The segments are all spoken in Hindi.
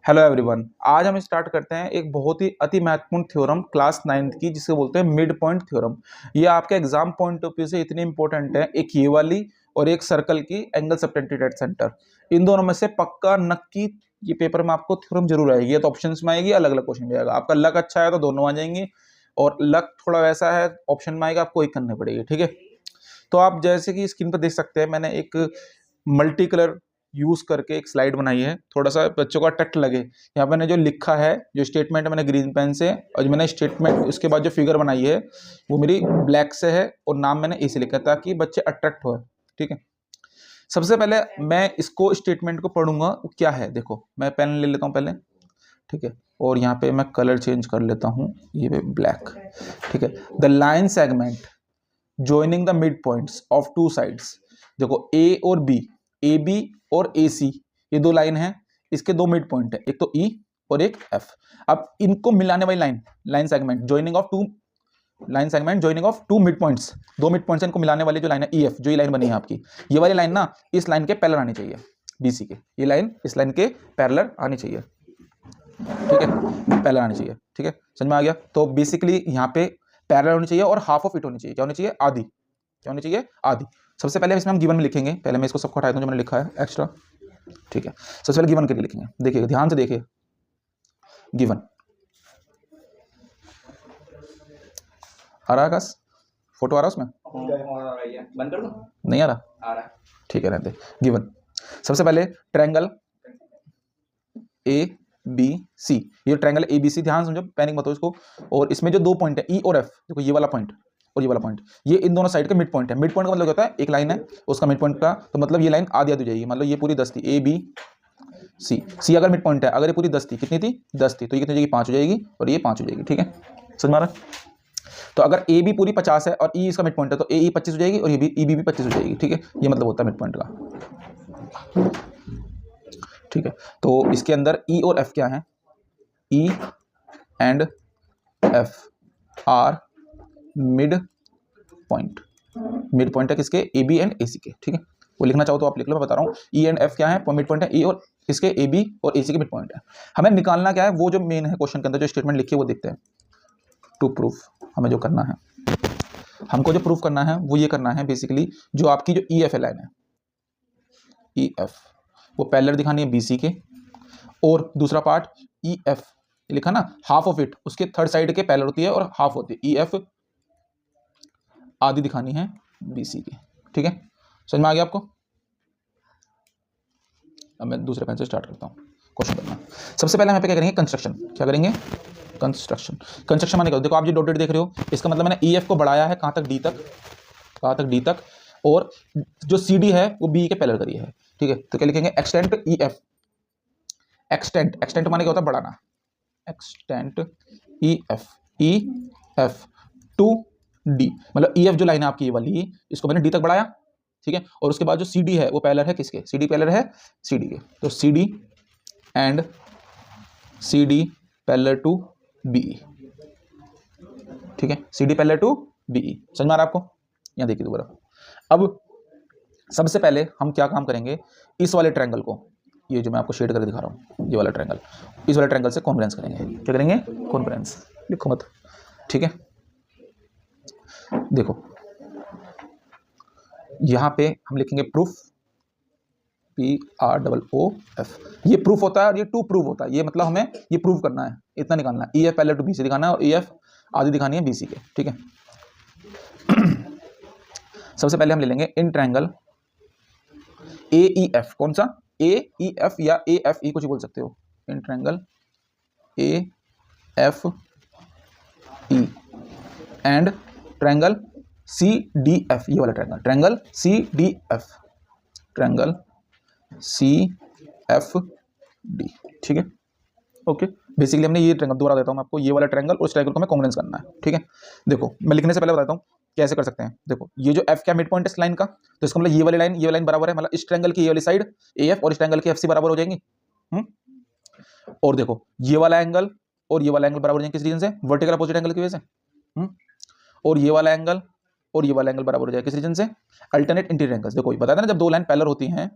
Hello everyone. आज हम स्टार्ट करते हैं एक बहुत ही अति महत्वपूर्ण थ्योरम क्लास 9th की, जिसे बोलते हैं मिड पॉइंट थ्योरम। ये आपके एग्जाम पॉइंट ऑफ व्यू से इतनी इंपॉर्टेंट है, एक ये वाली और एक सर्कल की एंगल सबटेंडेड एट सेंटर। इन दोनों में से पक्का नक्की ये पेपर में आपको थ्योरम जरूर आएगी। ये तो ऑप्शंस में आएगी, अलग अलग क्वेश्चन में आएगा। आपका लक अच्छा है तो दोनों आ जाएंगे, और लक थोड़ा वैसा है ऑप्शन में आएगा, आपको एक करनी पड़ेगी। ठीक है, तो आप जैसे कि स्क्रीन पर देख सकते हैं, मैंने एक मल्टी कलर यूज करके एक स्लाइड बनाई है, थोड़ा सा बच्चों का अट्रैक्ट लगे। यहाँ पे मैंने जो लिखा है, जो स्टेटमेंट मैंने ग्रीन पेन से, और जो मैंने स्टेटमेंट उसके बाद जो फिगर बनाई है वो मेरी ब्लैक से है, और नाम मैंने ए से लिखा है ताकि बच्चे अट्रैक्ट हो। ठीक है, सबसे पहले मैं इसको स्टेटमेंट को पढ़ूंगा वो क्या है। देखो, मैं पेन ले लेता हूँ पहले। ठीक है, और यहाँ पे मैं कलर चेंज कर लेता हूँ, ये पे ब्लैक। ठीक है, the line segment joining the mid points of two sides. देखो, ए और बी, ए बी और ए सी, ये दो लाइन है, इसके दो मिड पॉइंट है, एक तो ई और एक एफ। अब इनको मिलाने वाली line, line segment joining of two, line segment joining of two mid points, दो मिड पॉइंट्स इनको मिलाने वाली जो लाइन है ई एफ, जो ये लाइन बनी है आपकी, ये वाली लाइन ना इस लाइन के पैरेलल आनी चाहिए, बीसी के। ये लाइन इस लाइन के पैरेलल आनी चाहिए। ठीक है, पैरेलल आनी चाहिए। ठीक है, समझ में आ गया। तो बेसिकली यहाँ पे पैरेलल होनी चाहिए और हाफ ऑफ इट होनी चाहिए। क्या होनी चाहिए? आधी। क्या होनी चाहिए? आधी। सबसे पहले इसमें हम गिवन में लिखेंगे। पहले मैं इसको सबको हटा दूं जो मैंने लिखा है एक्स्ट्रा। ठीक है, सबसे पहले गिवन के लिए लिखेंगे। देखिए, ध्यान से देखिए, गिवन आ रहा है आकाश? फोटो आ रहा है उसमें? बंद कर दो। नहीं आ रहा? आ रहा है। ठीक है, रहते। गिवन सबसे पहले ट्रायंगल ए बी सी, ये ट्रायंगल ए बी सी, ध्यान समझो, पैनिक मत हो इसको। और इसमें जो दो पॉइंट है ई और एफ, देखो ये वाला पॉइंट और ये वाला पॉइंट, ये इन दोनों साइड का मिड पॉइंट है। मिड पॉइंट का मतलब क्या होता है? एक लाइन है, उसका मिड पॉइंट का तो मतलब ये लाइन आधी आधी हो जाएगी। मतलब ये पूरी 10 थी, ए बी सी, सी अगर मिड पॉइंट है, अगर ये पूरी 10 थी, कितनी थी? 10 थी, तो ये कितनी हो जाएगी? 5 हो जाएगी, और ये 5 हो जाएगी। ठीक है, समझ में आ रहा है? तो अगर ए बी पूरी 50 है और ई इसका मिड पॉइंट है, तो ए ई 25 हो जाएगी और ये भी ई बी भी 25 हो जाएगी। ठीक है, ये मतलब होता है मिड पॉइंट का। ठीक है, तो इसके अंदर ई और एफ क्या है? E and F R mid point. Mid point है किसके? ए बी एंड ए सी के। ठीक है, वो लिखना चाहो तो आप लिख लो, मैं बता रहा हूँ। ई एंड एफ क्या है? मिड पॉइंट है। ई और किसके? ए बी और ए सी के मिड पॉइंट है। हमें निकालना क्या है? वो जो मेन है क्वेश्चन के अंदर जो स्टेटमेंट लिखी है वो देखते हैं। टू प्रूफ, हमें जो करना है, हमको जो प्रूफ करना है वो ये करना है बेसिकली, जो आपकी जो ई एफ लाइन है, ई एफ, वो पैरेलल दिखानी है बी सी के। और दूसरा पार्ट ई एफ लिखा ना, हाफ ऑफ इट उसके थर्ड साइड के पैरेलल होती है और हाफ होती है। ई एफ आधी दिखानी है बीसी की। ठीक है, समझ में आ गया आपको? अब मैं दूसरे पेन से स्टार्ट करता हूँ क्वेश्चन करना। सबसे पहले हम यहाँ पे क्या करेंगे? कंस्ट्रक्शन। क्या करेंगे? कंस्ट्रक्शन। कंस्ट्रक्शन माने क्या? देखो, आप जो डॉटेड देख रहे हो, इसका मतलब मैंने ई एफ को बढ़ाया है कहाँ तक? डी तक। कहाँ तक? डी तक। और जो सी डी है वो बी के पैरेलल करी है। ठीक है, तो क्या लिखेंगे? Extent E F. Extent, extent माने क्या होता है? बढ़ाना। Extent E F, E F two D, मतलब ई एफ जो लाइन है आपकी ये वाली, इसको मैंने डी तक बढ़ाया। ठीक है, और उसके बाद जो सी डी है वो पैरेलल है किसके? सी डी पैरेलल है सी डी के। तो C D and C D parallel to B. ठीक है, C D parallel to B. समझ में आ रहा है आपको? यहाँ देखिए दोबारा। अब सबसे पहले हम क्या काम करेंगे? इस वाले ट्रायंगल को, ये जो मैं आपको शेड करके दिखा रहा हूँ, ये वाला ट्रायंगल, इस वाले ट्रायंगल से कॉन्फ्रेंस करेंगे। क्या करेंगे? कॉन्फ्रेंस। लिखो मत। ठीक है, देखो यहां पे हम लिखेंगे proof, P R double O F. ये प्रूफ होता है और ये टू प्रूफ होता है। ये मतलब हमें ये प्रूफ करना है, इतना निकालना है। ई एफ पहले टू बी सी दिखाना है और ई एफ आधी दिखानी है बी सी के। ठीक है, सबसे पहले हम ले लेंगे इन ट्रायंगल ए ई एफ। कौन सा? ए ई एफ या ए एफ ई, कुछ बोल सकते हो। In triangle A F E and triangle C D F, ये वाला triangle, triangle C D F, triangle C F D. ठीक है, ओके। बेसिकली हमने ये ट्रायंगल, दोबारा देता हूँ मैं आपको, ये वाला ट्रायंगल और उस ट्रायंगल को हमें कॉन्फ्रेंस करना है। ठीक है, देखो मैं लिखने से पहले बताता हूँ कैसे कर सकते हैं। देखो, ये जो एफ क्या मिड पॉइंट है इस लाइन का, तो इसका मतलब ये वाली लाइन, ये वाली लाइन बराबर है, मतलब इस ट्रायंगल की ये वाली साइड ए एफ और इस ट्रायंगल की एफ सी बराबर हो जाएंगी। और देखो ये वाला एंगल और ये वाला एंगल बराबर हो जाएंगे किस रीजन से? वर्टिकल अपोजिट एंगल की वजह से। और ये वाला एंगल और ये वाला एंगल बराबर हो जाएगा किस रीजन से? Alternate interior angles. देखो बताया था ना, जब दो लाइन पैरेलल होती हैं,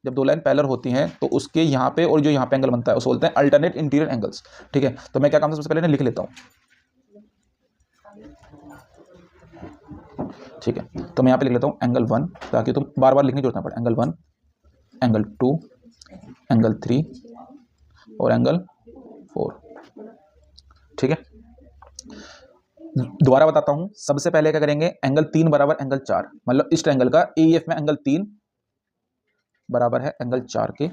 जब दो लाइन पैरेलल होती हैं तो उसके यहाँ पे और जो यहाँ पे एंगल बनता है उसको बोलते हैं अल्टरनेट इंटीरियर एंगल्स। ठीक है, तो मैं क्या काम सबसे पहले लिख लेता हूँ। ठीक है, तो मैं यहाँ पे लिख लेता हूँ एंगल 1, ताकि तुम बार बार लिखने की जरूरत ना पड़े। एंगल 1, एंगल 2, एंगल 3 और एंगल 4। ठीक है, दोबारा बताता हूं। सबसे पहले क्या करेंगे, एंगल 3 बराबर एंगल 4, मतलब इस ट्रायंगल का एईएफ में एंगल 3 बराबर है एंगल 4 के।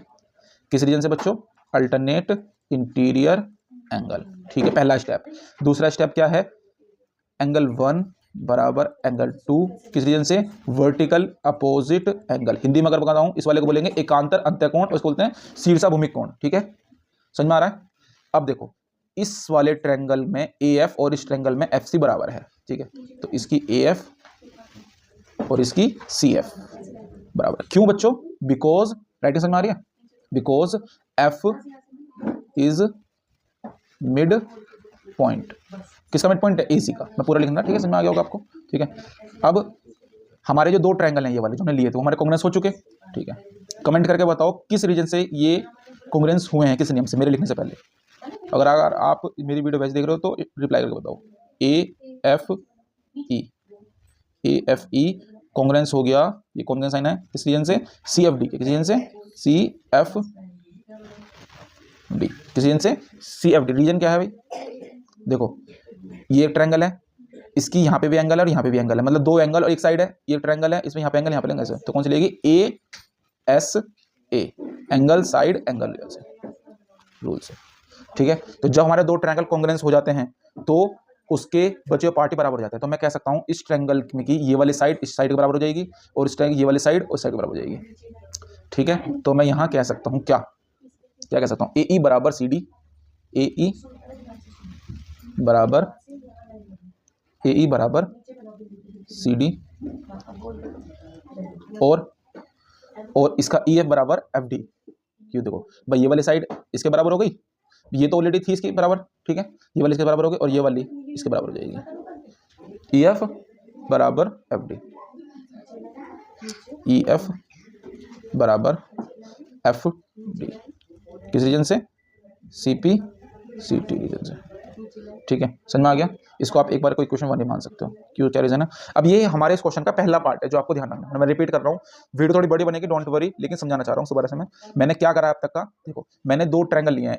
किस रीजन से बच्चों, अल्टरनेट इंटीरियर एंगल। ठीक है, पहला स्टेप। दूसरा स्टेप क्या है, एंगल 1 बराबर एंगल 2, किस रीजन से, वर्टिकल अपोजिट एंगल। हिंदी में अगर बताता हूं, इस वाले को बोलेंगे एकांतर अंत्यकोण, उसको बोलते हैं शीर्षा भूमिक कोण। ठीक है, समझ में आ रहा है। अब देखो, इस वाले ट्रायंगल में AF और इस ट्रायंगल में FC बराबर है। ठीक है, तो इसकी AF और इसकी CF बराबर। क्यों बच्चों, बिकॉज, राइटिंग समझ में आ रही है, because F is mid point. किसका मिड पॉइंट है, AC का। मैं पूरा लिखना, ठीक है, समझ में आ गया होगा आपको। ठीक है, अब हमारे जो दो ट्रायंगल हैं ये वाले जो हमने लिए थे वो हमारे कॉन्ग्रेंस हो चुके। ठीक है, कमेंट करके बताओ किस रीजन से ये कॉन्ग्रेंस हुए हैं, किस नियम से, मेरे लिखने से पहले। अगर आप मेरी वीडियो वैसे देख रहे हो तो रिप्लाई करके बताओ। AFE कॉन्ग्रेंस हो गया, ये कौन सा साइन है, किस रीजन से, CFD के। किस रीजन से, CFD। किस रीजन से, CFD। रीजन क्या है भाई, देखो ये एक ट्रायंगल है, इसकी यहाँ पे भी एंगल है और यहाँ पे भी एंगल है, मतलब दो एंगल और एक साइड है। ये ट्रायंगल है, इसमें यहाँ पे एंगल, यहाँ पे एंगल, तो कौन सी लेगी, ASA, angle side angle rule से। ठीक है, तो जब हमारे दो ट्रायंगल कॉन्ग्रेंस हो जाते हैं तो उसके बचे हुए पार्टी बराबर हो जाते हैं। तो मैं कह सकता हूं इस ट्रायंगल में की ये वाली साइड इस साइड के बराबर हो जाएगी और इस ट्रायंगल ये वाली साइड उस साइड के बराबर हो जाएगी। ठीक है, तो मैं यहां कह सकता हूं, क्या कह सकता हूं, AE बराबर CD, AE बराबर CD और इसका EF बराबर FD। क्यों, देखो भाई ये वाली साइड इसके बराबर हो गई, ये तो ऑलरेडी थी इसके बराबर। ठीक है, ये वाली इसके बराबर हो गई और ये वाली इसके बराबर हो जाएगी। EF बराबर FD, EF बराबर FD। किस रीजन से, CPCT रीजन से। ठीक है, समझ में आ गया। इसको आप एक बार कोई क्वेश्चन 1 नहीं मान सकते हो, क्यों, क्या रीजन है। अब ये हमारे इस क्वेश्चन का पहला पार्ट है जो आपको ध्यान रखना है। मैं रिपीट कर रहा हूँ, वीडियो थोड़ी बड़ी बनेगी, डोंट वरी, लेकिन समझाना चाह रहा हूँ दोबारा से। मैंने क्या करा अब तक का, देखो मैंने दो ट्रायंगल लिए हैं,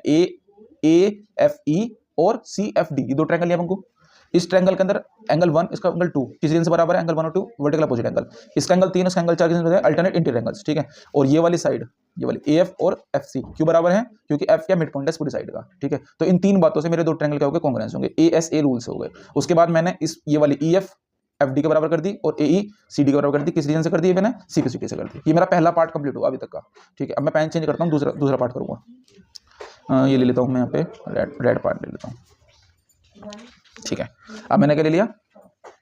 AFE और CFD, ये दो ट्रायंगल लिए हमको। इस ट्रायंगल के अंदर एंगल 1, इसका एंगल 2 किस रीजन से बराबर है, एंगल 1 और 2 वर्टिकल अपोजिट एंगल। इसका एंगल 3, इसका एंगल 4 किस रीजन से, अल्टरनेट इंटीरियर एंगल्स। ठीक है, और ये वाली साइड, ये वाली AF और FC क्यों बराबर है, क्योंकि F क्या मिड पॉइंट है पूरी साइड का। ठीक है, तो इन तीन बातों से मेरे दो ट्रायंगल क्या हो गए, कॉन्ग्रेंस होंगे, ASA रूल से हो गए। उसके बाद मैंने इस ये वाली EF FD के बराबर कर दी और AE CD के बराबर कर दी। किस रीजन से कर दी, मैंने CPCT से कर दी। ये मेरा पहला पार्ट कंप्लीट हुआ अभी तक का। ठीक है, अब मैं पेन चेंज करता हूँ, दूसरा पार्ट करूंगा। ये ले लेता हूँ मैं, यहाँ पे रेड पार्ट ले लेता हूँ। ठीक है, अब मैंने क्या ले लिया,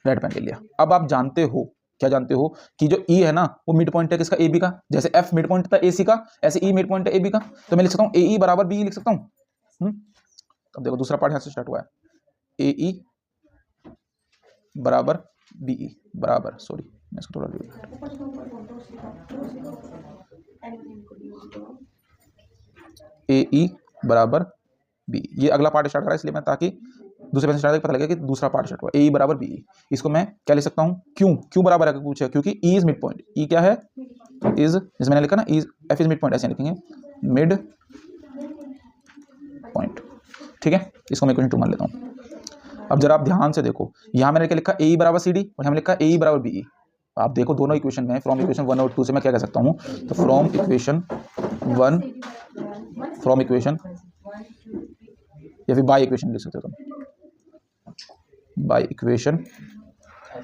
रेड पेन ले लिया। अब आप जानते हो, क्या जानते हो, कि जो E है ना वो मिड पॉइंट है किसका, AB का। जैसे F मिड पॉइंट था AC का, ऐसे E मिड पॉइंट है AB का। तो मैं लिख सकता हूँ AE बराबर BE लिख सकता हूँ। अब देखो दूसरा पार्ट यहाँ से स्टार्ट हुआ है, AE बराबर BE बराबर, सॉरी मैं इसको थोड़ा AE बराबर BE, ये अगला पार्ट स्टार्ट कर रहा है, इसलिए मैं ताकि दूसरे पेन से स्टार्ट पता लगे कि दूसरा पार्ट स्टार्ट हुआ, AE बराबर BE। इसको मैं क्या लिख सकता हूँ, क्यों बराबर है पूछा, क्योंकि E is mid point. E क्या है, इज, जैसे मैंने लिखा ना, F इज मिड पॉइंट, ऐसे लिखेंगे मिड पॉइंट। ठीक है, इसको मैं क्वेश्चन 2 मान लेता हूँ। अब जरा आप ध्यान से देखो, यहां मैंने क्या लिखा, AE बराबर CD और यहां लिखा AE बराबर BE। आप देखो दोनों इक्वेशन में, फ्रॉम इक्वेशन 1 और 2 से मैं क्या कह सकता हूं, तो फ्रॉम इक्वेशन 1, फ्रॉम इक्वेशन, या फिर बाय इक्वेशन लिख सकते हो तुम, by equation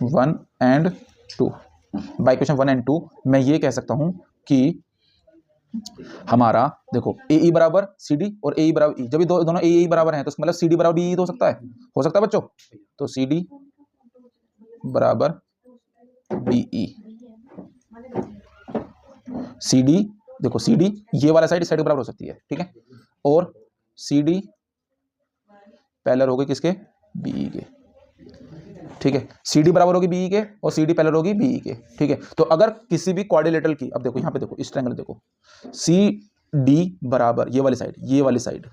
1 and 2, by equation 1 and 2 मैं ये कह सकता हूं कि हमारा देखो AE बराबर CD और AE बराबर E, जब दोनों AE बराबर हैं तो मतलब CD बराबर BE तो हो सकता है बच्चों। तो CD बराबर BE, CD देखो CD ये वाला साइड इस साइड के बराबर हो सकती है। ठीक है, और CD पैरेलल हो गई किसके, BE के। ठीक है, सी डी बराबर होगी बीई के और सी डी पैरेलल होगी बीई के। ठीक है, तो अगर किसी भी क्वाड्रिलेटरल की, अब देखो यहाँ पे देखो इस ट्रायंगल देखो, सी डी बराबर ये वाली साइड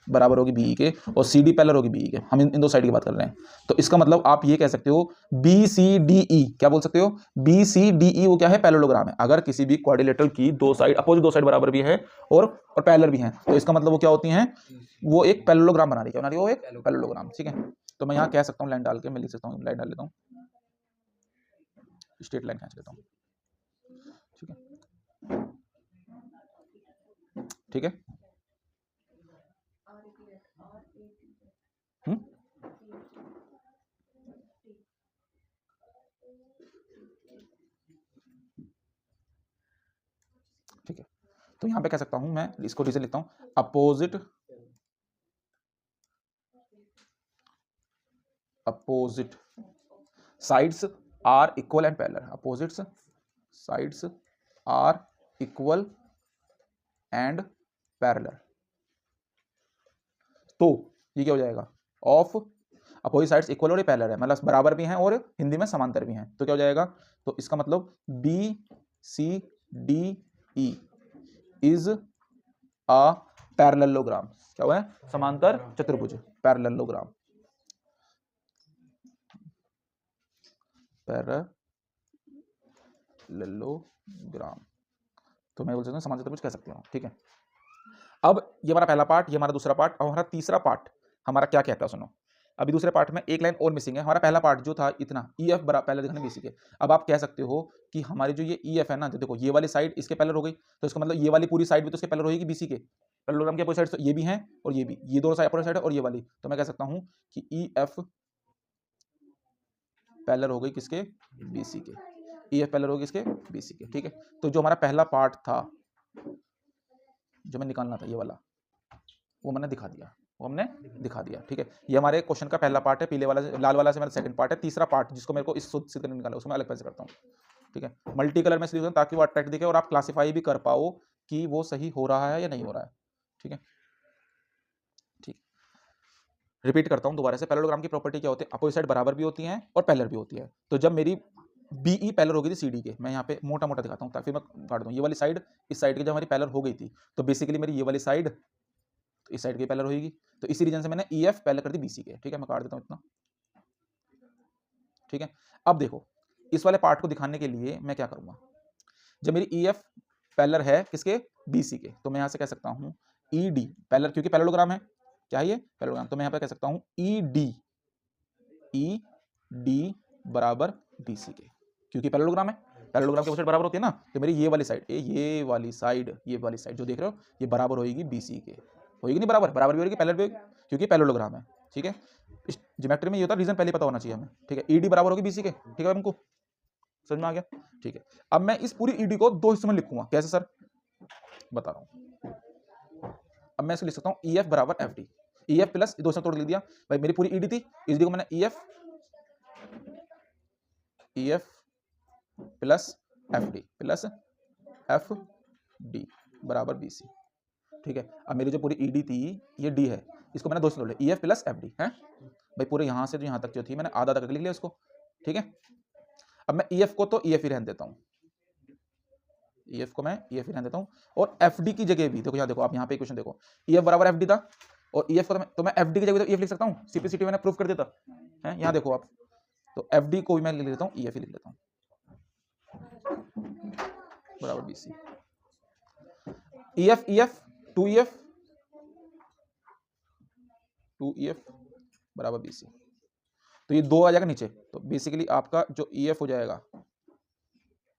बराबर होगी बीई के और सी डी पैरेलल होगी बीई के। हम इन दो साइड की बात कर रहे हैं। तो इसका मतलब आप ये कह सकते हो बी सी डी ई, क्या बोल सकते हो, बी सी डी ई वो क्या है, पैरेललोग्राम है। अगर किसी भी क्वाड्रिलेटरल की दो साइड, अपोजिट दो साइड बराबर भी है और पैरेलल भी है, तो इसका मतलब वो क्या होती हैं, वो एक पैरेललोग्राम बना रही है, वो एक पैरेललोग्राम। ठीक है, तो मैं यहाँ कह सकता हूँ लाइन डाल के, मैं लिख सकता हूँ, लाइन डाल लेता हूँ, स्ट्रेट लाइन खींच लेता हूँ। ठीक है, ठीक है, ठीक है। तो यहां पे कह सकता हूं, मैं इसको रीजन लिखता हूं, opposite sides are equal and parallel, opposite sides are equal and parallel. तो ये क्या हो जाएगा, ऑफ अपोजिट साइड्स इक्वल और पैरेलल है, मतलब बराबर भी हैं और हिंदी में समांतर भी हैं। तो क्या हो जाएगा, तो इसका मतलब B C D E is a parallelogram. क्या हुआ है, समांतर चतुर्भुज, पैरेललोग्राम, पैरेललोग्राम। तो मैं बोल सकता हूँ समांतर चतुर्भुज कह सकते हो। ठीक है, अब ये हमारा पहला पार्ट, ये हमारा दूसरा पार्ट, और हमारा तीसरा पार्ट हमारा क्या कहता है सुनो। अभी दूसरे पार्ट में एक लाइन और मिसिंग है। हमारा पहला पार्ट जो था इतना ई एफ बराबर पहले दिखाने बीसी के। अब आप कह सकते हो कि हमारी जो ये ई एफ है ना, जो देखो ये वाली साइड इसके पैरेलल हो गई, तो इसका मतलब ये वाली पूरी साइड भी तो इसके पैरेलल होगी बीसी के। पैरेललोग्राम की अपोजिट साइड तो ये भी हैं और ये भी, ये दोनों साइड अपोजिट साइड है और ये वाली। तो मैं कह सकता हूं कि ई एफ पैरेलल हो गई किसके, बीसी के। ई एफ पैरेलल होगी किसके, बीसी के। ठीक है, तो जो हमारा पहला पार्ट था जो मैं निकालना था ये वाला, वो मैंने दिखा दिया, वो हमने दिखा दिया। ठीक है, ये हमारे क्वेश्चन का पहला पार्ट है, पीले वाला लाल वाला से मेरा सेकंड पार्ट है। तीसरा पार्ट जिसको मेरे को इस सूत्र से निकाला, उसको मैं अलग पैसे करता हूँ। ठीक है, मल्टी कलर में इसलिए ताकि वो अट्रैक्ट दिखे और आप क्लासीफाई भी कर पाओ कि वो सही हो रहा है या नहीं हो रहा है। ठीक है, ठीक, रिपीट करता हूँ दोबारा से। पैरेललोग्राम की प्रॉपर्टी क्या होती है, अपोजिट साइड बराबर भी होती है और पैरेलल भी होती है। तो जब मेरी बीई पैरेलल हो गई थी सीडी के, मैं यहाँ पे मोटा मोटा दिखाता हूँ ताकि मैं काट दूँ, ये वाली साइड इस साइड की जब हमारी पैरेलल हो गई थी, तो बेसिकली मेरी ये वाली साइड तो इस साइड की पैरेलल होगी। तो इसी रीजन से मैंने ई एफ पैरेलल कर दी बीसी के। ठीक है, मैं काट देता हूँ इतना। ठीक है, अब देखो इस वाले पार्ट को दिखाने के लिए मैं क्या करूंगा, जब मेरी ई एफ पैरेलल है किसके, बीसी के, तो मैं यहां से कह सकता हूं ई डी पैरेलल, क्योंकि पैरेललोग्राम है, क्या है ये पैरेललोग्राम, तो मैं यहां पे कह सकता हूं ई डी बराबर बीसी के, क्योंकि पैरेललोग्राम है। पैरेललोग्राम के साइड बराबर होती है ना, तो मेरी ये वाली साइड ये वाली साइड जो देख रहे हो ये बराबर होगी बीसी के। होगी नहीं बराबर भी होगी, पैरेलल भी होगी, क्योंकि पैरेललोग्राम है। ठीक है, इस ज्योमेट्री में ये होता है, रीजन पहले पता होना चाहिए हमें। ठीक है, ईडी बराबर होगी बीसी के। ठीक है, हमको समझ में आ गया। ठीक है, अब मैं इस पूरी ईडी को दो हिस्सों में लिखूंगा, कैसे सर, बता रहा हूं। अब मैं इसको लिख सकता हूं ई एफ बराबर F D, E F plus दो हिस्सों तोड़ लिख दिया भाई, मेरी पूरी ईडी थी, इस डी को मैंने E F plus F D बराबर बीसी। ठीक है, अब मेरी जो पूरी ईडी थी ये डी है, इसको मैंने दो से तोड़ लिया, E F plus F D है भाई, पूरे यहां से जो यहां तक जो थी मैंने आधा तक लिख लिया इसको। ठीक है, अब मैं ई एफ को तो ई एफ ही रहने देता हूं, ई एफ को मैं ई एफ ही रहने देता हूं, और एफ डी की जगह भी देखो, यहाँ देखो आप यहाँ पे इक्वेशन देखो, ई एफ बराबर एफ डी था और ई एफ को तो मैं एफ डी की जगह तो ई एफ लिख सकता हूँ, सिंपलिसिटी मैंने प्रूफ कर देता है। यहाँ देखो आप, तो एफ डी को भी मैं लिख लेता हूँ, ई एफ ही लिख लेता हूँ बराबर BC. E F two E F बराबर बीसी, तो ये दो आ जाएगा नीचे, तो बेसिकली आपका जो ई एफ हो जाएगा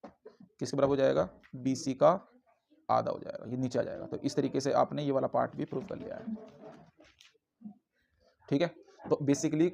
किसके बराबर हो जाएगा, बीसी का आधा हो जाएगा, ये नीचे आ जाएगा। तो इस तरीके से आपने ये वाला पार्ट भी प्रूव कर लिया है। ठीक है, तो बेसिकली